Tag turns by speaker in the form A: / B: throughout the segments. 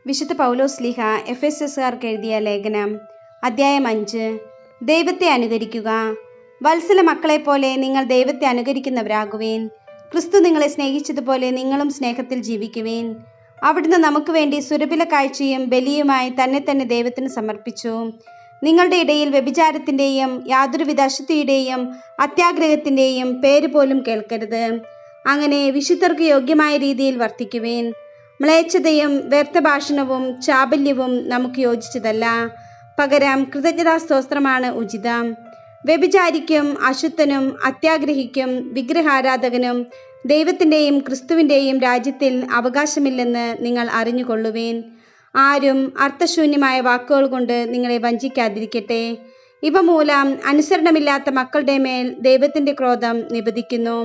A: വിശുദ്ധ പൗലോസ് ശ്ലീഹ എഫെസ്യസുകാർക്ക് എഴുതിയ ലേഖനം അധ്യായം 5. ദൈവത്തെ അനുകരിക്കുക. വത്സല മക്കളെപ്പോലെ നിങ്ങൾ ദൈവത്തെ അനുകരിക്കുന്നവരാകുവേൻ. ക്രിസ്തു നിങ്ങളെ സ്നേഹിച്ചതുപോലെ നിങ്ങളും സ്നേഹത്തിൽ ജീവിക്കുവേൻ. അവിടുന്ന് നമുക്ക് വേണ്ടി സുരഭില കാഴ്ചയും ബലിയുമായി തന്നെ ദൈവത്തിന് സമർപ്പിച്ചു. നിങ്ങളുടെ ഇടയിൽ വ്യഭിചാരത്തിൻ്റെയും യാതൊരുവിധ അശുദ്ധിയുടെയും അത്യാഗ്രഹത്തിൻ്റെയും പേര് പോലും കേൾക്കരുത്. അങ്ങനെ വിശുദ്ധർക്ക് യോഗ്യമായ രീതിയിൽ വർത്തിക്കുവേൻ. മ്ലേച്ഛതയും വ്യർത്ഥഭാഷണവും ചാബല്യവും നമുക്ക് യോജിച്ചതല്ല. പകരം കൃതജ്ഞതാസ്തോത്രമാണ് ഉചിതം. വ്യഭിചാരിക്കും അശുദ്ധനും അത്യാഗ്രഹിക്കും വിഗ്രഹാരാധകനും ദൈവത്തിൻ്റെയും ക്രിസ്തുവിൻ്റെയും രാജ്യത്തിൽ അവകാശമില്ലെന്ന് നിങ്ങൾ അറിഞ്ഞുകൊള്ളുവേൻ. ആരും അർത്ഥശൂന്യമായ വാക്കുകൾ കൊണ്ട് നിങ്ങളെ വഞ്ചിക്കാതിരിക്കട്ടെ. ഇവ മൂലം അനുസരണമില്ലാത്ത മക്കളുടെ മേൽ ദൈവത്തിൻ്റെ ക്രോധം നിബദിക്കുന്നു.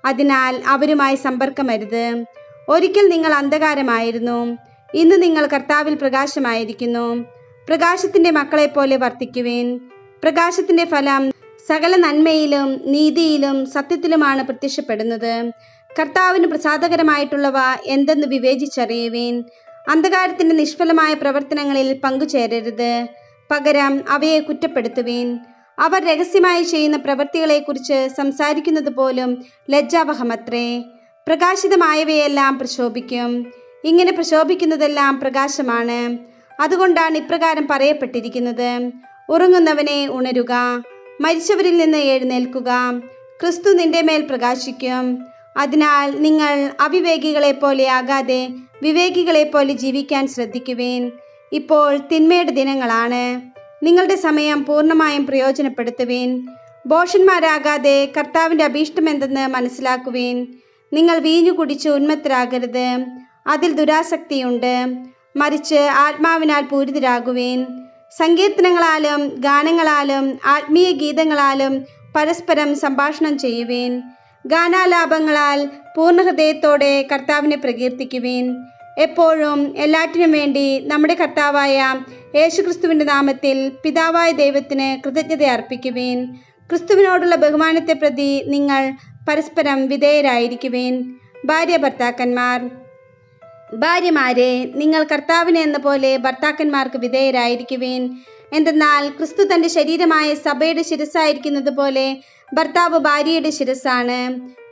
A: അതിനാൽ അവരുമായി സമ്പർക്കമരുത്. ഒരിക്കൽ നിങ്ങൾ അന്ധകാരമായിരുന്നു, ഇന്ന് നിങ്ങൾ കർത്താവിൽ പ്രകാശമായിരിക്കുന്നു. പ്രകാശത്തിൻ്റെ മക്കളെപ്പോലെ വർത്തിക്കുവേൻ. പ്രകാശത്തിൻ്റെ ഫലം സകല നന്മയിലും നീതിയിലും സത്യത്തിലുമാണ് പ്രത്യക്ഷപ്പെടുന്നത്. കർത്താവിന് പ്രസാദകരമായിട്ടുള്ളവ എന്തെന്ന് വിവേചിച്ചറിയുവേൻ. അന്ധകാരത്തിൻ്റെ നിഷ്ഫലമായ പ്രവർത്തനങ്ങളിൽ പങ്കുചേരരുത്. പകരം അവയെ കുറ്റപ്പെടുത്തുവേൻ. അവർ രഹസ്യമായി ചെയ്യുന്ന പ്രവൃത്തികളെക്കുറിച്ച് സംസാരിക്കുന്നത് പോലും ലജ്ജാവഹമത്രേ. പ്രകാശിതമായവയെല്ലാം പ്രശോഭിക്കും. ഇങ്ങനെ പ്രശോഭിക്കുന്നതെല്ലാം പ്രകാശമാണ്. അതുകൊണ്ടാണ് ഇപ്രകാരം പറയപ്പെട്ടിരിക്കുന്നത്: ഉറങ്ങുന്നവനെ ഉണരുക, മരിച്ചവരിൽ നിന്ന് എഴുന്നേൽക്കുക, ക്രിസ്തു നിന്റെ മേൽ പ്രകാശിക്കും. അതിനാൽ നിങ്ങൾ അവിവേകികളെപ്പോലെ ആകാതെ വിവേകികളെപ്പോലെ ജീവിക്കാൻ ശ്രദ്ധിക്കുവേൻ. ഇപ്പോൾ തിന്മയുടെ ദിനങ്ങളാണ്. നിങ്ങളുടെ സമയം പൂർണ്ണമായും പ്രയോജനപ്പെടുത്തുവേൻ. ഭോഷന്മാരാകാതെ കർത്താവിൻ്റെ അഭീഷ്ടം എന്തെന്ന് മനസ്സിലാക്കുവേൻ. നിങ്ങൾ വീഞ്ഞു കുടിച്ച് ഉന്മത്തരാകരുത്, അതിൽ ദുരാസക്തിയുണ്ട്. മറിച്ച് ആത്മാവിനാൽ പൂരിതരാകുവേൻ. സങ്കീർത്തനങ്ങളാലും ഗാനങ്ങളാലും ആത്മീയ ഗീതങ്ങളാലും പരസ്പരം സംഭാഷണം ചെയ്യുവേൻ. ഗാനാലാപങ്ങളാൽ പൂർണ്ണ ഹൃദയത്തോടെ കർത്താവിനെ പ്രകീർത്തിക്കുവേൻ. എപ്പോഴും എല്ലാറ്റിനും വേണ്ടി നമ്മുടെ കർത്താവായ യേശുക്രിസ്തുവിൻ്റെ നാമത്തിൽ പിതാവായ ദൈവത്തിന് കൃതജ്ഞത അർപ്പിക്കുവേൻ. ക്രിസ്തുവിനോടുള്ള ബഹുമാനത്തെ പ്രതി നിങ്ങൾ പരസ്പരം വിധേയരായിരിക്കുവേൻ. ഭാര്യമാരെ, നിങ്ങൾ കർത്താവിന് എന്ന പോലെ ഭർത്താക്കന്മാർക്ക് വിധേയരായിരിക്കുവേൻ. എന്തെന്നാൽ ക്രിസ്തു തൻ്റെ ശരീരമായ സഭയുടെ ശിരസ്സായിരിക്കുന്നത് പോലെ ഭർത്താവ് ഭാര്യയുടെ ശിരസ്സാണ്.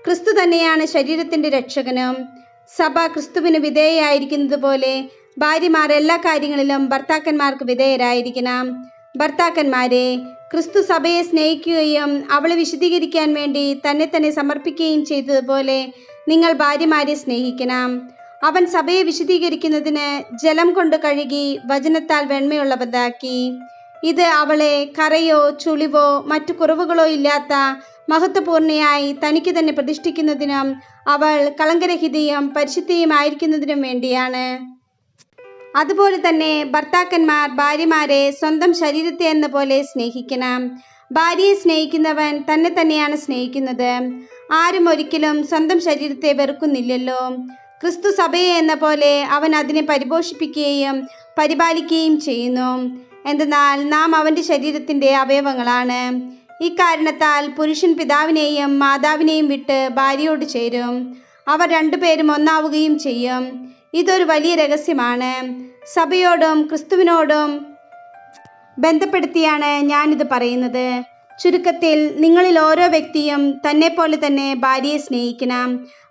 A: ക്രിസ്തു തന്നെയാണ് ശരീരത്തിൻ്റെ രക്ഷകനും. സഭ ക്രിസ്തുവിന് വിധേയയായിരിക്കുന്നത് പോലെ ഭാര്യമാർ എല്ലാ കാര്യങ്ങളിലും ഭർത്താക്കന്മാർക്ക് വിധേയരായിരിക്കണം. ഭർത്താക്കന്മാരെ, ക്രിസ്തു സഭയെ സ്നേഹിക്കുകയും അവളെ വിശുദ്ധീകരിക്കാൻ വേണ്ടി തന്നെ സമർപ്പിക്കുകയും ചെയ്തതുപോലെ നിങ്ങൾ ഭാര്യമാരെ സ്നേഹിക്കണം. അവൻ സഭയെ വിശുദ്ധീകരിക്കുന്നതിന് ജലം കൊണ്ട് കഴുകി വചനത്താൽ വെണ്മയുള്ളവതാക്കി. ഇത് അവളെ കറയോ ചുളിവോ മറ്റു കുറവുകളോ ഇല്ലാത്ത മഹത്വപൂർണയായി തനിക്ക് തന്നെ പ്രതിഷ്ഠിക്കുന്നതിനും അവൾ കളങ്കരഹിതയും പരിശുദ്ധയുമായിരിക്കുന്നതിനും വേണ്ടിയാണ്. അതുപോലെ തന്നെ ഭർത്താക്കന്മാർ ഭാര്യമാരെ സ്വന്തം ശരീരത്തെ എന്ന പോലെ സ്നേഹിക്കണം. ഭാര്യയെ സ്നേഹിക്കുന്നവൻ തന്നെയാണ് സ്നേഹിക്കുന്നത്. ആരും ഒരിക്കലും സ്വന്തം ശരീരത്തെ വെറുക്കുന്നില്ലല്ലോ. ക്രിസ്തു സഭയെ എന്ന പോലെ അവൻ അതിനെ പരിപോഷിപ്പിക്കുകയും പരിപാലിക്കുകയും ചെയ്യുന്നു. എന്തെന്നാൽ നാം അവൻ്റെ ശരീരത്തിൻ്റെ അവയവങ്ങളാണ്. ഇക്കാരണത്താൽ പുരുഷൻ പിതാവിനെയും മാതാവിനെയും വിട്ട് ഭാര്യയോട് ചേരും, അവർ രണ്ടുപേരും ഒന്നാവുകയും ചെയ്യും. ഇതൊരു വലിയ രഹസ്യമാണ്. സഭയോടും ക്രിസ്തുവിനോടും ബന്ധപ്പെടുത്തിയാണ് ഞാനിത് പറയുന്നത്. ചുരുക്കത്തിൽ, നിങ്ങളിൽ ഓരോ വ്യക്തിയും തന്നെപ്പോലെ തന്നെ ഭാര്യയെ സ്നേഹിക്കണം.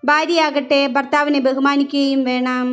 A: ഭാര്യയാകട്ടെ ഭർത്താവിനെ ബഹുമാനിക്കുകയും വേണം.